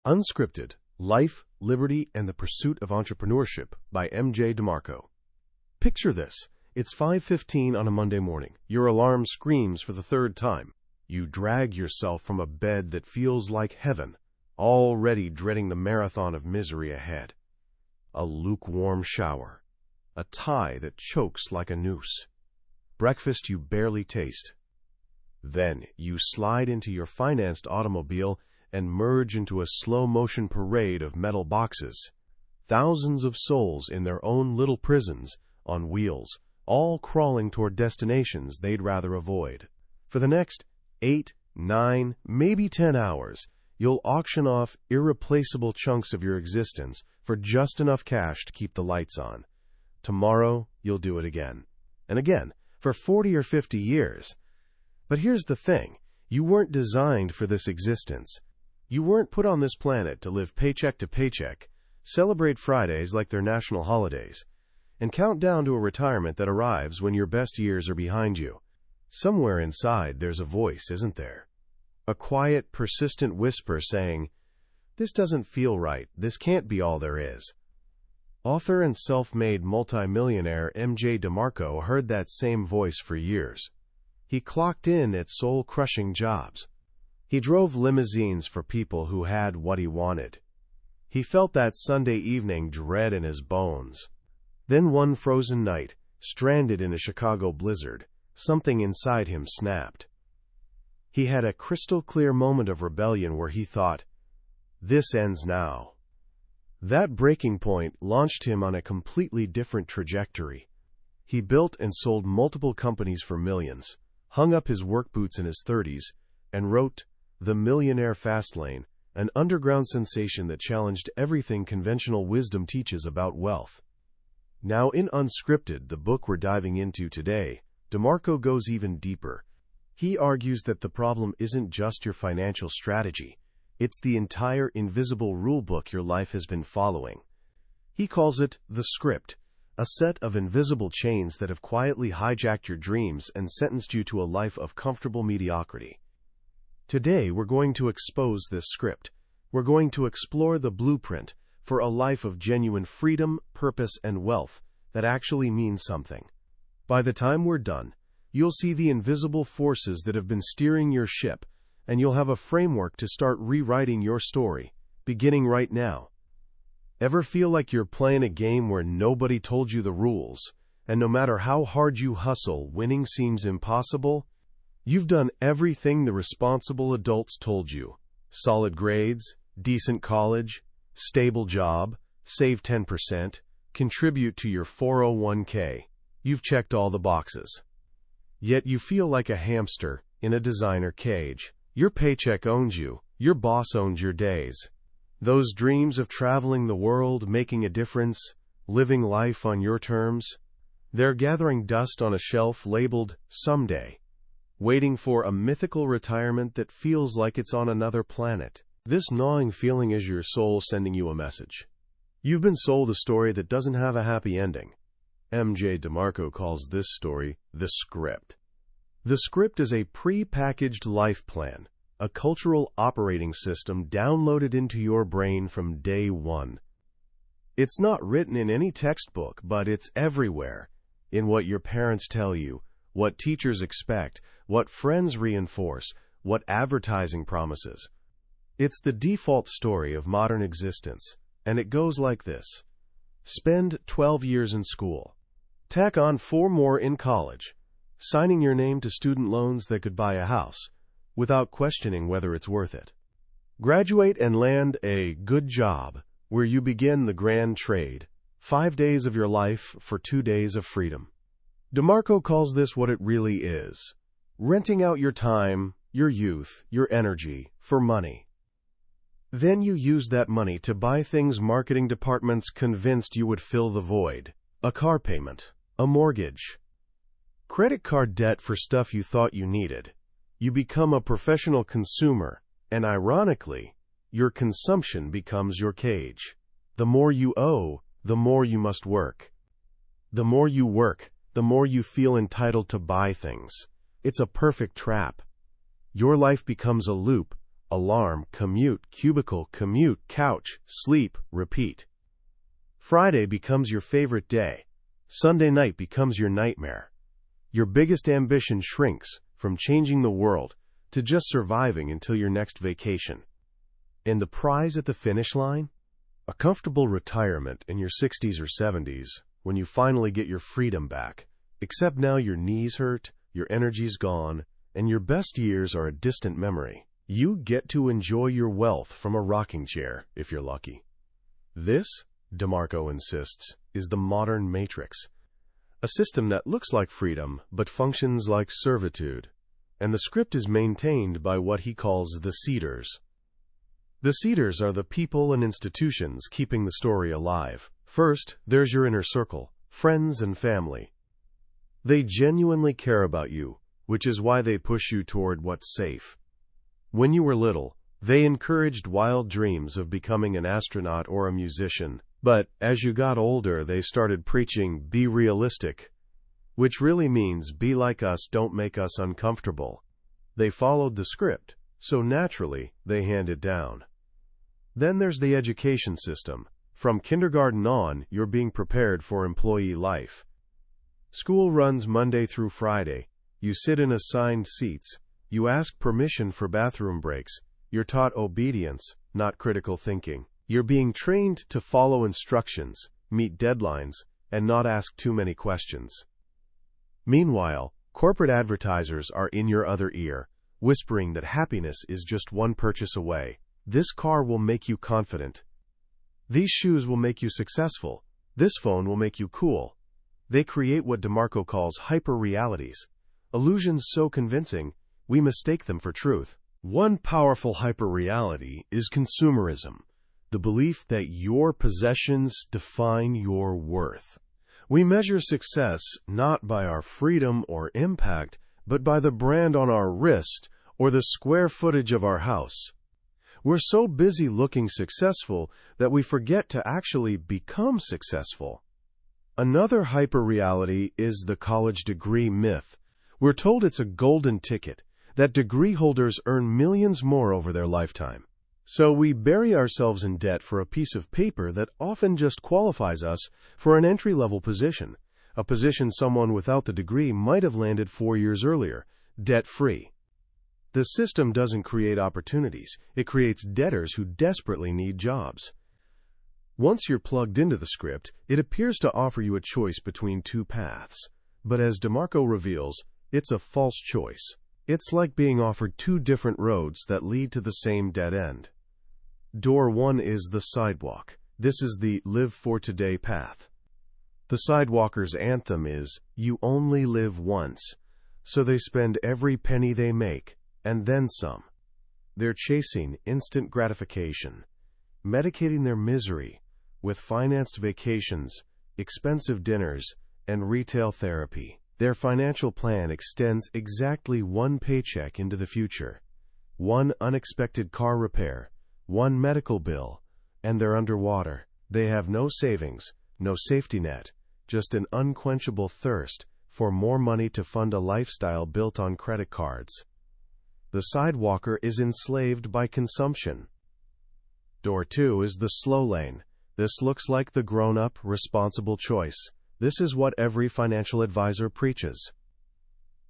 Unscripted, Life, Liberty, and the Pursuit of Entrepreneurship by DeMarco. Picture this. It's 5:15 on a Monday morning. Your alarm screams for the third time. You drag yourself from a bed that feels like heaven, already dreading the marathon of misery ahead. A lukewarm shower. A tie that chokes like a noose. Breakfast you barely taste. Then you slide into your financed automobile and merge into a slow-motion parade of metal boxes. Thousands of souls in their own little prisons, on wheels, all crawling toward destinations they'd rather avoid. For the next 8, 9, maybe 10 hours, you'll auction off irreplaceable chunks of your existence for just enough cash to keep the lights on. Tomorrow, you'll do it again. And again, for 40 or 50 years. But here's the thing. You weren't designed for this existence. You weren't put on this planet to live paycheck to paycheck, celebrate Fridays like they're national holidays, and count down to a retirement that arrives when your best years are behind you. Somewhere inside there's a voice, isn't there? A quiet, persistent whisper saying, "This doesn't feel right. This can't be all there is." Author and self-made multimillionaire DeMarco heard that same voice for years. He clocked in at soul-crushing jobs. He drove limousines for people who had what he wanted. He felt that Sunday evening dread in his bones. Then one frozen night, stranded in a Chicago blizzard, something inside him snapped. He had a crystal-clear moment of rebellion where he thought, "This ends now." That breaking point launched him on a completely different trajectory. He built and sold multiple companies for millions, hung up his work boots in his 30s, and wrote The Millionaire Fastlane, an underground sensation that challenged everything conventional wisdom teaches about wealth. Now in Unscripted, the book we're diving into today, DeMarco goes even deeper. He argues that the problem isn't just your financial strategy. It's the entire invisible rulebook your life has been following. He calls it the script, a set of invisible chains that have quietly hijacked your dreams and sentenced you to a life of comfortable mediocrity. Today, we're going to expose this script. We're going to explore the blueprint for a life of genuine freedom, purpose, and wealth that actually means something. By the time we're done, you'll see the invisible forces that have been steering your ship, and you'll have a framework to start rewriting your story, beginning right now. Ever feel like you're playing a game where nobody told you the rules, and no matter how hard you hustle, winning seems impossible? You've done everything the responsible adults told you. Solid grades, decent college, stable job, save 10%, contribute to your 401k. You've checked all the boxes. Yet you feel like a hamster in a designer cage. Your paycheck owns you. Your boss owns your days. Those dreams of traveling the world, making a difference, living life on your terms, they're gathering dust on a shelf labeled someday, waiting for a mythical retirement that feels like it's on another planet. This gnawing feeling is your soul sending you a message. You've been sold a story that doesn't have a happy ending. DeMarco calls this story the script. The script is a pre-packaged life plan, a cultural operating system downloaded into your brain from day one. It's not written in any textbook, but it's everywhere, in what your parents tell you, what teachers expect, what friends reinforce, what advertising promises. It's the default story of modern existence, and it goes like this. Spend 12 years in school. Tack on 4 more in college, signing your name to student loans that could buy a house, without questioning whether it's worth it. Graduate and land a good job, where you begin the grand trade, 5 days of your life for 2 days of freedom. DeMarco calls this what it really is. Renting out your time, your youth, your energy, for money. Then you use that money to buy things marketing departments convinced you would fill the void. A car payment, a mortgage, credit card debt for stuff you thought you needed. You become a professional consumer, and ironically, your consumption becomes your cage. The more you owe, the more you must work. The more you work, the more you feel entitled to buy things. It's a perfect trap. Your life becomes a loop, alarm, commute, cubicle, commute, couch, sleep, repeat. Friday becomes your favorite day. Sunday night becomes your nightmare. Your biggest ambition shrinks from changing the world to just surviving until your next vacation. And the prize at the finish line? A comfortable retirement in your 60s or 70s when you finally get your freedom back. Except now your knees hurt, your energy's gone, and your best years are a distant memory. You get to enjoy your wealth from a rocking chair, if you're lucky. This, DeMarco insists, is the modern matrix. A system that looks like freedom, but functions like servitude. And the script is maintained by what he calls the seeders. The seeders are the people and institutions keeping the story alive. First, there's your inner circle, friends and family. They genuinely care about you, which is why they push you toward what's safe. When you were little, they encouraged wild dreams of becoming an astronaut or a musician. But as you got older, they started preaching, be realistic, which really means be like us, don't make us uncomfortable. They followed the script, so naturally, they hand it down. Then there's the education system. From kindergarten on, you're being prepared for employee life. School runs Monday through Friday. You sit in assigned seats. You ask permission for bathroom breaks. You're taught obedience, not critical thinking. You're being trained to follow instructions, meet deadlines, and not ask too many questions. Meanwhile, corporate advertisers are in your other ear, whispering that happiness is just one purchase away. This car will make you confident. These shoes will make you successful. This phone will make you cool. They create what DeMarco calls hyper-realities, illusions so convincing, we mistake them for truth. One powerful hyper-reality is consumerism, the belief that your possessions define your worth. We measure success not by our freedom or impact, but by the brand on our wrist or the square footage of our house. We're so busy looking successful that we forget to actually become successful. Another hyper-reality is the college degree myth. We're told it's a golden ticket, that degree holders earn millions more over their lifetime. So we bury ourselves in debt for a piece of paper that often just qualifies us for an entry-level position, a position someone without the degree might have landed 4 years earlier, debt-free. The system doesn't create opportunities. It creates debtors who desperately need jobs. Once you're plugged into the script, it appears to offer you a choice between two paths. But as DeMarco reveals, it's a false choice. It's like being offered two different roads that lead to the same dead end. Door 1 is the sidewalk. This is the live for today path. The sidewalker's anthem is, you only live once. So they spend every penny they make, and then some. They're chasing instant gratification, medicating their misery with financed vacations, expensive dinners, and retail therapy. Their financial plan extends exactly one paycheck into the future. One unexpected car repair, one medical bill, and they're underwater. They have no savings, no safety net, just an unquenchable thirst for more money to fund a lifestyle built on credit cards. The sidewalker is enslaved by consumption. Door 2 is the slow lane. This looks like the grown-up, responsible choice. This is what every financial advisor preaches.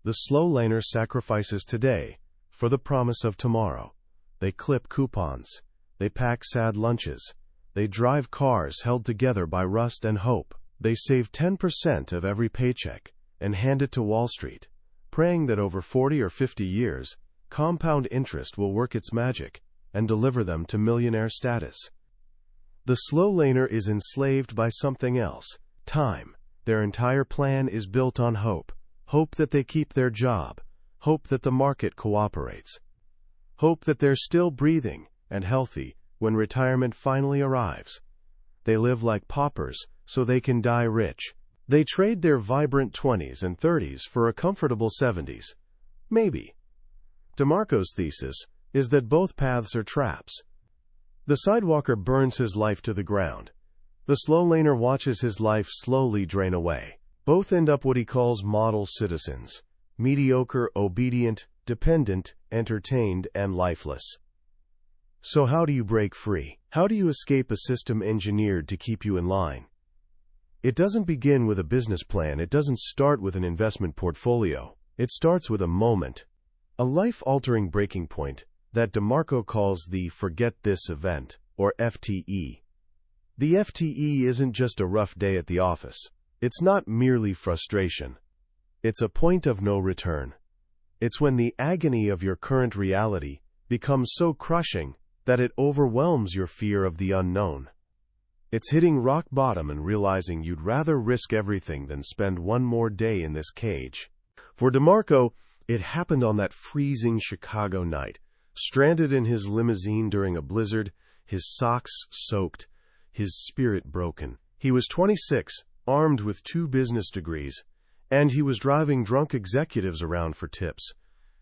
The slow laner sacrifices today for the promise of tomorrow. They clip coupons. They pack sad lunches. They drive cars held together by rust and hope. They save 10% of every paycheck and hand it to Wall Street, praying that over 40 or 50 years, compound interest will work its magic and deliver them to millionaire status. The slow laner is enslaved by something else, time. Their entire plan is built on hope. Hope that they keep their job. Hope that the market cooperates. Hope that they're still breathing and healthy when retirement finally arrives. They live like paupers so they can die rich. They trade their vibrant 20s and 30s for a comfortable 70s. Maybe. DeMarco's thesis is that both paths are traps. The sidewalker burns his life to the ground. The slow laner watches his life slowly drain away. Both end up what he calls model citizens: mediocre, obedient, dependent, entertained, and lifeless. So how do you break free? How do you escape a system engineered to keep you in line? It doesn't begin with a business plan. It doesn't start with an investment portfolio. It starts with a moment, a life-altering breaking point that DeMarco calls the Forget This event, or FTE. The FTE isn't just a rough day at the office. It's not merely frustration. It's a point of no return. It's when the agony of your current reality becomes so crushing that it overwhelms your fear of the unknown. It's hitting rock bottom and realizing you'd rather risk everything than spend one more day in this cage. For DeMarco, it happened on that freezing Chicago night, stranded in his limousine during a blizzard, his socks soaked, his spirit broken. He was 26, armed with 2 business degrees, and he was driving drunk executives around for tips.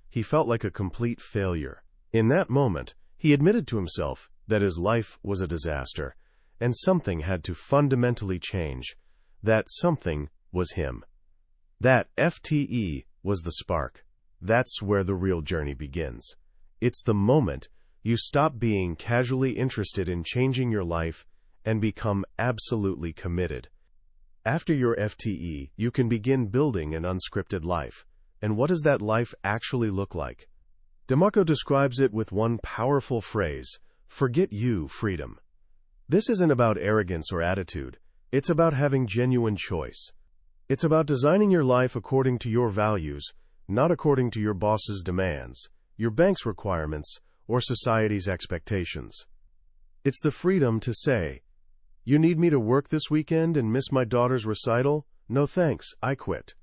He felt like a complete failure. In that moment, he admitted to himself that his life was a disaster, and something had to fundamentally change. That something was him. That FTE was the spark. That's where the real journey begins. It's the moment you stop being casually interested in changing your life and become absolutely committed. After your FTE, you can begin building an unscripted life. And what does that life actually look like? DeMarco describes it with one powerful phrase: forget you, freedom. This isn't about arrogance or attitude. It's about having genuine choice. It's about designing your life according to your values, not according to your boss's demands, your bank's requirements, or society's expectations. It's the freedom to say, "You need me to work this weekend and miss my daughter's recital? No thanks, I quit.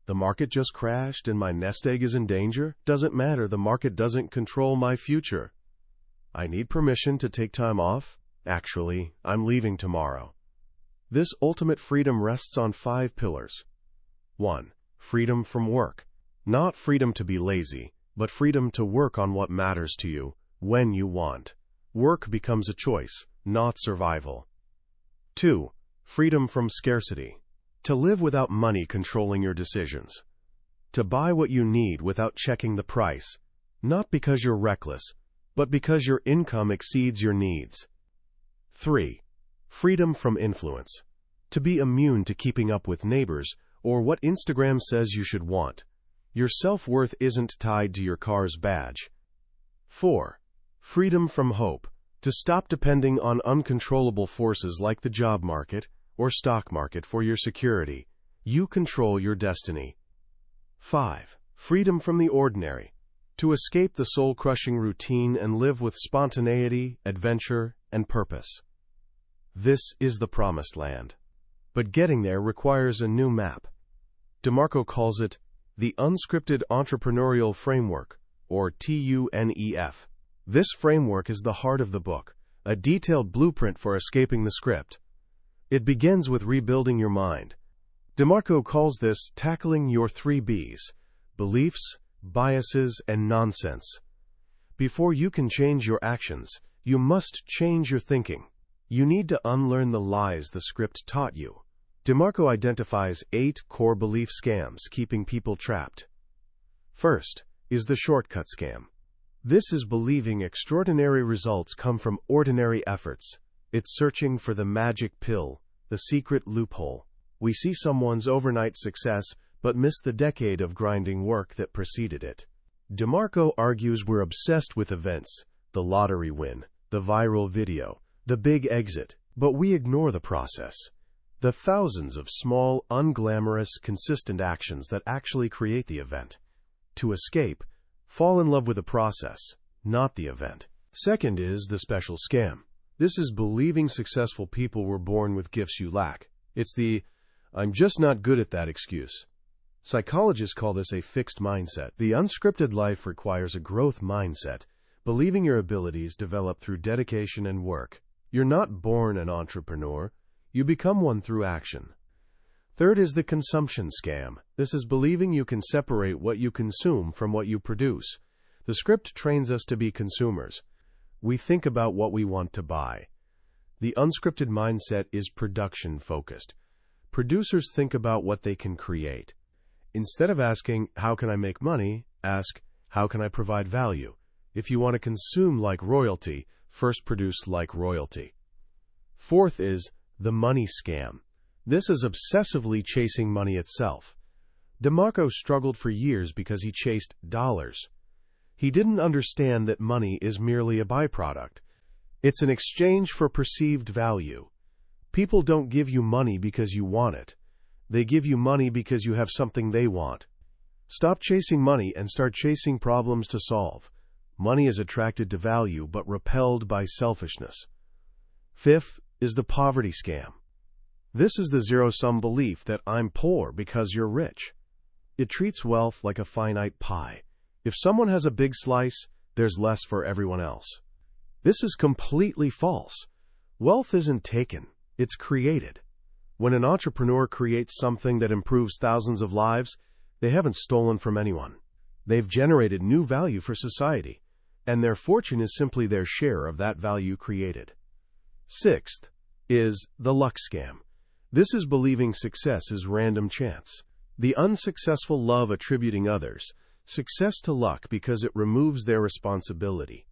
The market just crashed and my nest egg is in danger? Doesn't matter, the market doesn't control my future. I need permission to take time off? Actually, I'm leaving tomorrow." This ultimate freedom rests on 5 pillars. 1. Freedom from work. Not freedom to be lazy, but freedom to work on what matters to you, when you want. Work becomes a choice, not survival. 2. Freedom from scarcity. To live without money controlling your decisions. To buy what you need without checking the price, not because you're reckless, but because your income exceeds your needs. 3. Freedom from influence. To be immune to keeping up with neighbors or what Instagram says you should want. Your self-worth isn't tied to your car's badge. 4. Freedom from hope. To stop depending on uncontrollable forces like the job market or stock market for your security. You control your destiny. 5. Freedom from the ordinary. To escape the soul-crushing routine and live with spontaneity, adventure, and purpose. This is the promised land. But getting there requires a new map. DeMarco calls it the Unscripted Entrepreneurial Framework, or TUNEF. This framework is the heart of the book, a detailed blueprint for escaping the script. It begins with rebuilding your mind. DeMarco calls this tackling your 3 Bs: beliefs, biases, and nonsense. Before you can change your actions, you must change your thinking. You need to unlearn the lies the script taught you. DeMarco identifies 8 core belief scams keeping people trapped. First is the shortcut scam. This is believing extraordinary results come from ordinary efforts. It's searching for the magic pill, the secret loophole. We see someone's overnight success, but miss the decade of grinding work that preceded it. DeMarco argues we're obsessed with events, the lottery win, the viral video, the big exit, but we ignore the process. The thousands of small, unglamorous, consistent actions that actually create the event. To escape, fall in love with the process, not the event. Second is the special scam. This is believing successful people were born with gifts you lack. It's the, "I'm just not good at that" excuse. Psychologists call this a fixed mindset. The unscripted life requires a growth mindset, believing your abilities develop through dedication and work. You're not born an entrepreneur. You become one through action. Third is the consumption scam. This is believing you can separate what you consume from what you produce. The script trains us to be consumers. We think about what we want to buy. The unscripted mindset is production-focused. Producers think about what they can create. Instead of asking, "How can I make money?" ask, "How can I provide value?" If you want to consume like royalty, first produce like royalty. Fourth is the money scam. This is obsessively chasing money itself. DeMarco struggled for years because he chased dollars. He didn't understand that money is merely a byproduct. It's an exchange for perceived value. People don't give you money because you want it. They give you money because you have something they want. Stop chasing money and start chasing problems to solve. Money is attracted to value but repelled by selfishness. Fifth is the poverty scam. This is the zero-sum belief that I'm poor because you're rich. It treats wealth like a finite pie. If someone has a big slice, there's less for everyone else. This is completely false. Wealth isn't taken, it's created. When an entrepreneur creates something that improves thousands of lives, they haven't stolen from anyone. They've generated new value for society, and their fortune is simply their share of that value created. Sixth is the luck scam. This is believing success is random chance. The unsuccessful love attributing others' success to luck because it removes their responsibility.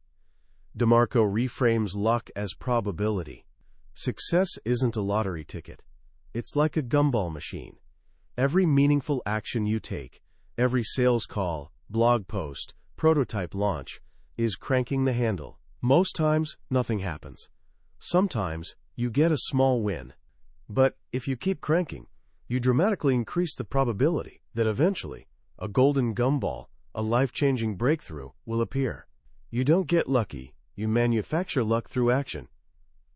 DeMarco reframes luck as probability. Success isn't a lottery ticket. It's like a gumball machine. Every meaningful action you take, every sales call, blog post, prototype launch, is cranking the handle. Most times, nothing happens. Sometimes, you get a small win. But if you keep cranking, you dramatically increase the probability that eventually, a golden gumball, a life-changing breakthrough, will appear. You don't get lucky, you manufacture luck through action.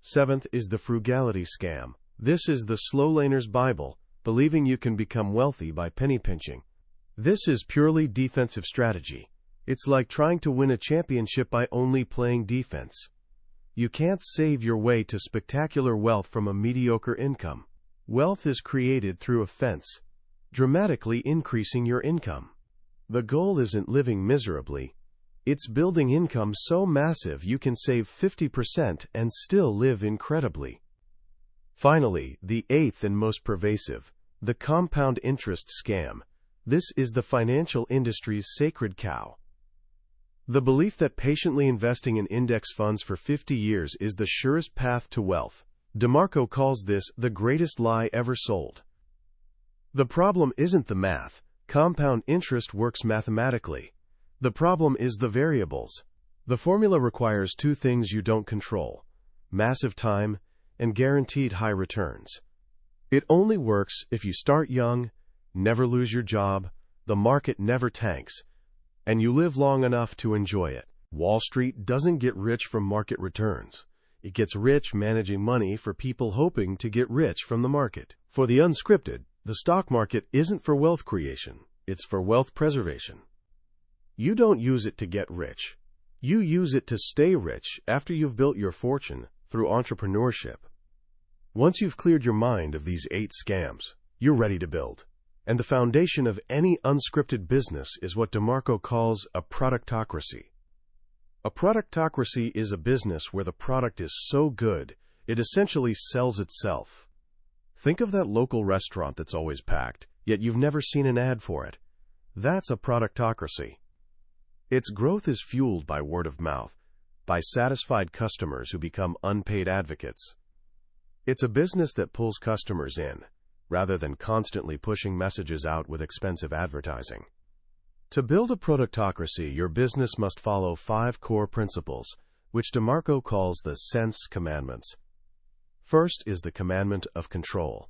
Seventh is the frugality scam. This is the slow laner's Bible, believing you can become wealthy by penny pinching. This is purely defensive strategy. It's like trying to win a championship by only playing defense. You can't save your way to spectacular wealth from a mediocre income. Wealth is created through offense, dramatically increasing your income. The goal isn't living miserably. It's building income so massive you can save 50% and still live incredibly. Finally, the eighth and most pervasive, the compound interest scam. This is the financial industry's sacred cow. The belief that patiently investing in index funds for 50 years is the surest path to wealth. DeMarco calls this the greatest lie ever sold. The problem isn't the math. Compound interest works mathematically. The problem is the variables. The formula requires two things you don't control: massive time and guaranteed high returns. It only works if you start young, never lose your job, the market never tanks, and you live long enough to enjoy it. Wall Street doesn't get rich from market returns. It gets rich managing money for people hoping to get rich from the market. For the unscripted, the stock market isn't for wealth creation, it's for wealth preservation. You don't use it to get rich. You use it to stay rich after you've built your fortune through entrepreneurship. Once you've cleared your mind of these 8 scams, you're ready to build. And the foundation of any unscripted business is what DeMarco calls a productocracy. A productocracy is a business where the product is so good, it essentially sells itself. Think of that local restaurant that's always packed, yet you've never seen an ad for it. That's a productocracy. Its growth is fueled by word of mouth, by satisfied customers who become unpaid advocates. It's a business that pulls customers in, rather than constantly pushing messages out with expensive advertising. To build a productocracy, your business must follow 5 core principles, which DeMarco calls the sense commandments. First is the commandment of control.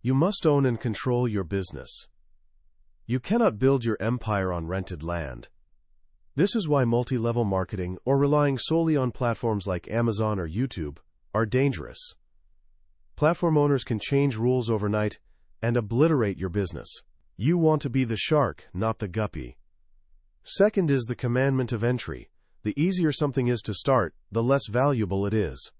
You must own and control your business. You cannot build your empire on rented land. This is why multi-level marketing or relying solely on platforms like Amazon or YouTube are dangerous. Platform owners can change rules overnight and obliterate your business. You want to be the shark, not the guppy. Second is the commandment of entry. The easier something is to start, the less valuable it is.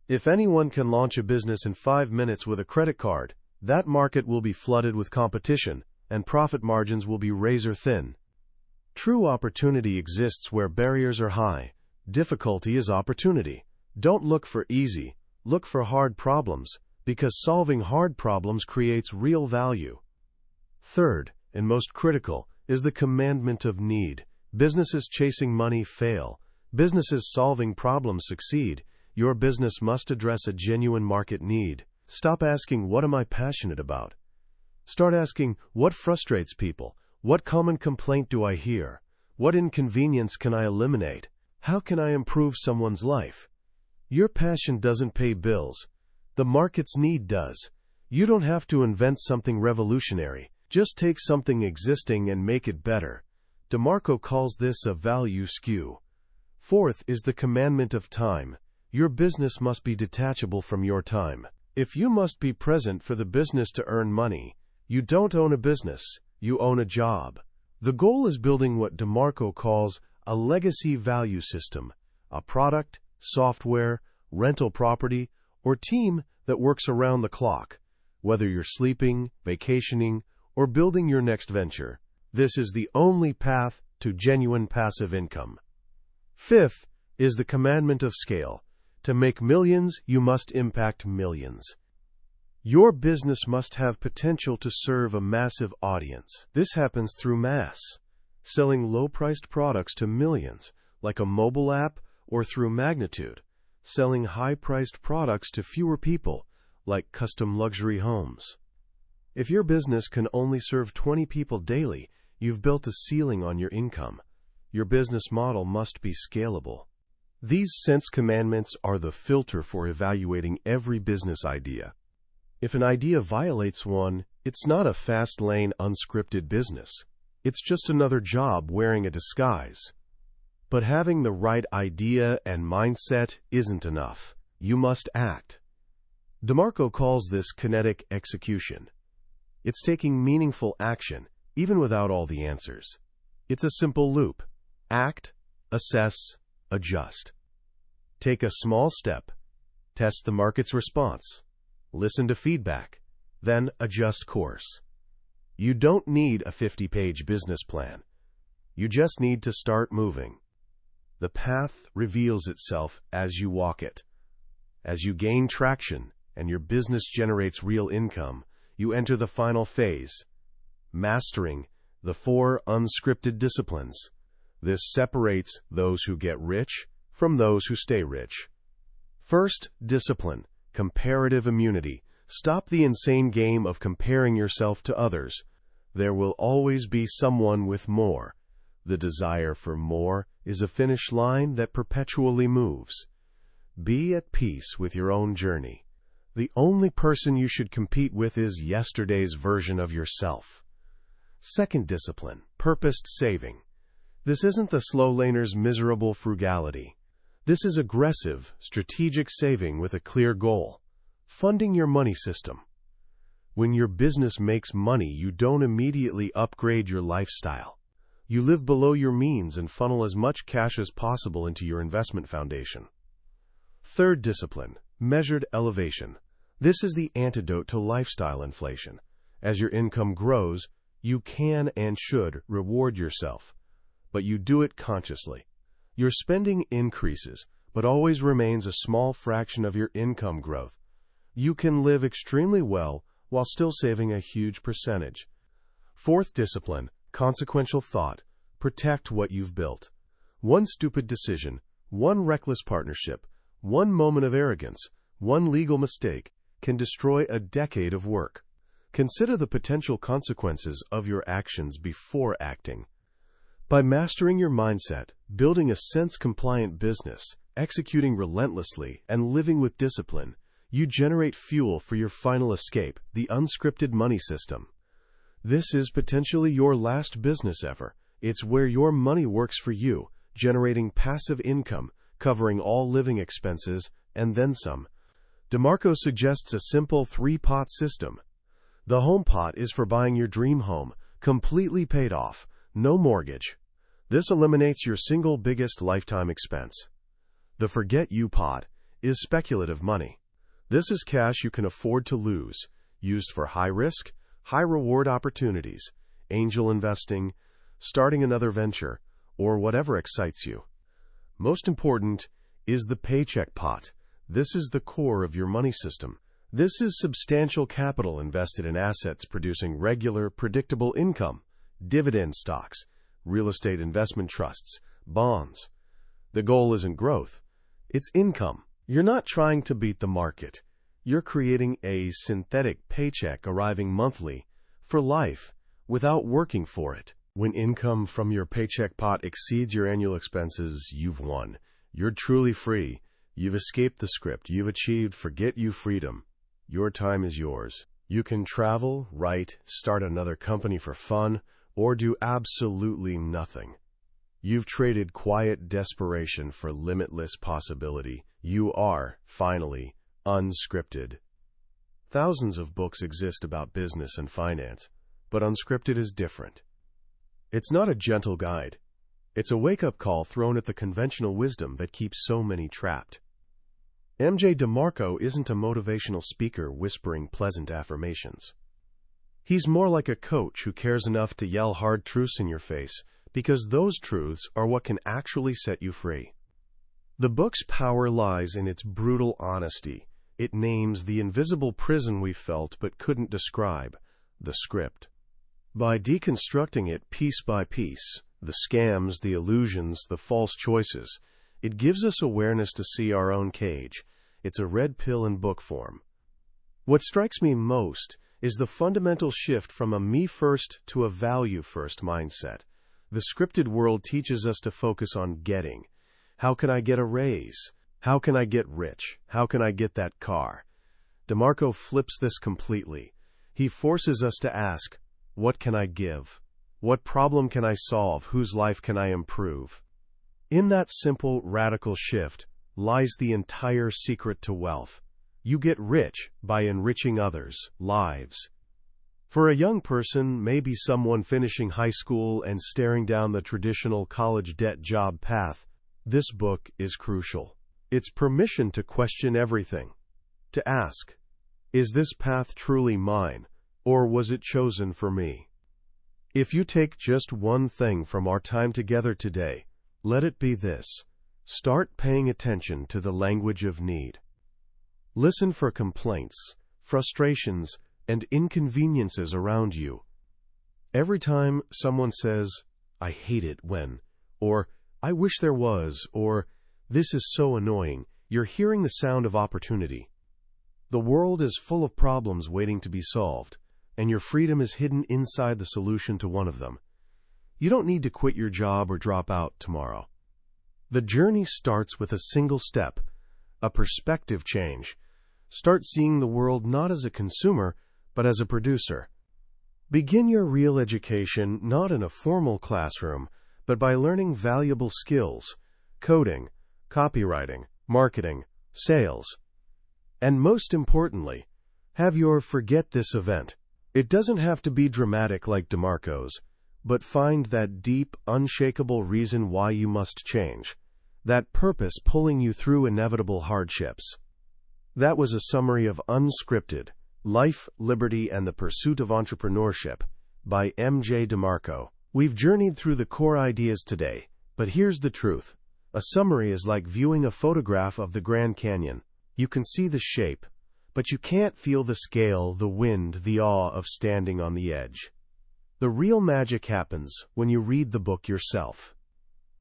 If anyone can launch a business in 5 minutes with a credit card, that market will be flooded with competition, and profit margins will be razor thin. True opportunity exists where barriers are high. Difficulty is opportunity. Don't look for easy, look for hard problems, because solving hard problems creates real value. Third, and most critical, is the commandment of need. Businesses chasing money fail. Businesses solving problems succeed. Your business must address a genuine market need. Stop asking, "What am I passionate about?" Start asking, "What frustrates people? What common complaint do I hear? What inconvenience can I eliminate? How can I improve someone's life?" Your passion doesn't pay bills. The market's need does. You don't have to invent something revolutionary. Just take something existing and make it better. DeMarco calls this a value skew. Fourth is the commandment of time. Your business must be detachable from your time. If you must be present for the business to earn money, you don't own a business, you own a job. The goal is building what DeMarco calls a legacy value system, a product, software, rental property, or team that works around the clock, whether you're sleeping, vacationing, or building your next venture. This is the only path to genuine passive income. Fifth is the commandment of scale. To make millions, you must impact millions. Your business must have potential to serve a massive audience. This happens through mass, selling low-priced products to millions, like a mobile app, or through magnitude, selling high-priced products to fewer people, like custom luxury homes. If your business can only serve 20 people daily, you've built a ceiling on your income. Your business model must be scalable. These sense commandments are the filter for evaluating every business idea. If an idea violates one, it's not a fast lane, unscripted business. It's just another job wearing a disguise. But having the right idea and mindset isn't enough. You must act. DeMarco calls this kinetic execution. It's taking meaningful action, even without all the answers. It's a simple loop. Act, assess, adjust. Take a small step. Test the market's response. Listen to feedback. Then adjust course. You don't need a 50-page business plan. You just need to start moving. The path reveals itself as you walk it. As you gain traction and your business generates real income, you enter the final phase, mastering the 4 unscripted disciplines. This separates those who get rich from those who stay rich. First discipline, comparative immunity. Stop the insane game of comparing yourself to others. There will always be someone with more. The desire for more is a finish line that perpetually moves. Be at peace with your own journey. The only person you should compete with is yesterday's version of yourself. Second discipline, purposed saving. This isn't the slow laner's miserable frugality. This is aggressive, strategic saving with a clear goal. Funding your money system. When your business makes money, you don't immediately upgrade your lifestyle. You live below your means and funnel as much cash as possible into your investment foundation. Third discipline, measured elevation. This is the antidote to lifestyle inflation. As your income grows, you can and should reward yourself, but you do it consciously. Your spending increases, but always remains a small fraction of your income growth. You can live extremely well while still saving a huge percentage. Fourth discipline, consequential thought. Protect what you've built. One stupid decision, one reckless partnership, one moment of arrogance, one legal mistake can destroy a decade of work. Consider the potential consequences of your actions before acting. By mastering your mindset, building a sense-compliant business, executing relentlessly, and living with discipline, you generate fuel for your final escape, the unscripted money system. This is potentially your last business ever. It's where your money works for you, generating passive income, covering all living expenses, and then some. DeMarco suggests a simple 3-pot system. The home pot is for buying your dream home, completely paid off, no mortgage. This eliminates your single biggest lifetime expense. The forget you pot is speculative money. This is cash you can afford to lose, used for high-risk, high-reward opportunities, angel investing, starting another venture, or whatever excites you. Most important is the paycheck pot. This is the core of your money system. This is substantial capital invested in assets producing regular, predictable income, dividend stocks, real estate investment trusts, bonds. The goal isn't growth, it's income. You're not trying to beat the market. You're creating a synthetic paycheck arriving monthly for life without working for it. When income from your paycheck pot exceeds your annual expenses, you've won. You're truly free. You've escaped the script. You've achieved forget-you freedom. Your time is yours. You can travel, write, start another company for fun, or do absolutely nothing. You've traded quiet desperation for limitless possibility. You are, finally, unscripted. Thousands of books exist about business and finance, but Unscripted is different. It's not a gentle guide. It's a wake-up call thrown at the conventional wisdom that keeps so many trapped. DeMarco isn't a motivational speaker whispering pleasant affirmations. He's more like a coach who cares enough to yell hard truths in your face, because those truths are what can actually set you free. The book's power lies in its brutal honesty. It names the invisible prison we felt but couldn't describe, the script. By deconstructing it piece by piece, the scams, the illusions, the false choices, it gives us awareness to see our own cage. It's a red pill in book form. What strikes me most is the fundamental shift from a me-first to a value-first mindset. The scripted world teaches us to focus on getting. How can I get a raise? How can I get rich? How can I get that car? DeMarco flips this completely. He forces us to ask, what can I give? What problem can I solve? Whose life can I improve? In that simple, radical shift lies the entire secret to wealth. You get rich by enriching others' lives. For a young person, maybe someone finishing high school and staring down the traditional college debt job path, this book is crucial. It's permission to question everything. To ask, is this path truly mine, or was it chosen for me? If you take just one thing from our time together today, let it be this. Start paying attention to the language of need. Listen for complaints, frustrations, and inconveniences around you. Every time someone says, I hate it when, or I wish there was, or this is so annoying, you're hearing the sound of opportunity. The world is full of problems waiting to be solved, and your freedom is hidden inside the solution to one of them. You don't need to quit your job or drop out tomorrow. The journey starts with a single step, a perspective change. Start seeing the world not as a consumer, but as a producer. Begin your real education not in a formal classroom, but by learning valuable skills, coding, copywriting, marketing, sales. And most importantly, have your forget this event. It doesn't have to be dramatic like DeMarco's, but find that deep, unshakable reason why you must change, that purpose pulling you through inevitable hardships. That was a summary of Unscripted, Life, Liberty, and the Pursuit of Entrepreneurship by DeMarco. We've journeyed through the core ideas today, but here's the truth. A summary is like viewing a photograph of the Grand Canyon. You can see the shape, but you can't feel the scale, the wind, the awe of standing on the edge. The real magic happens when you read the book yourself.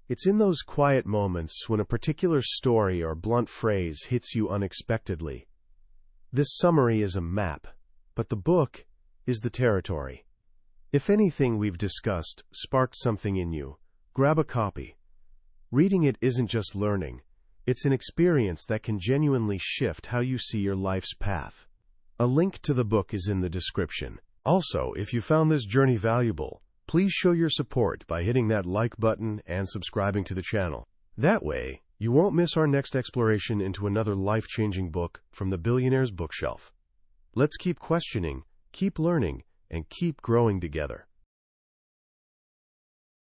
It's in those quiet moments when a particular story or blunt phrase hits you unexpectedly. This summary is a map, but the book is the territory. If anything we've discussed sparked something in you, grab a copy. Reading it isn't just learning. It's an experience that can genuinely shift how you see your life's path. A link to the book is in the description. Also, if you found this journey valuable, please show your support by hitting that like button and subscribing to the channel. That way, you won't miss our next exploration into another life-changing book from the Billionaire's bookshelf. Let's keep questioning, keep learning, and keep growing together.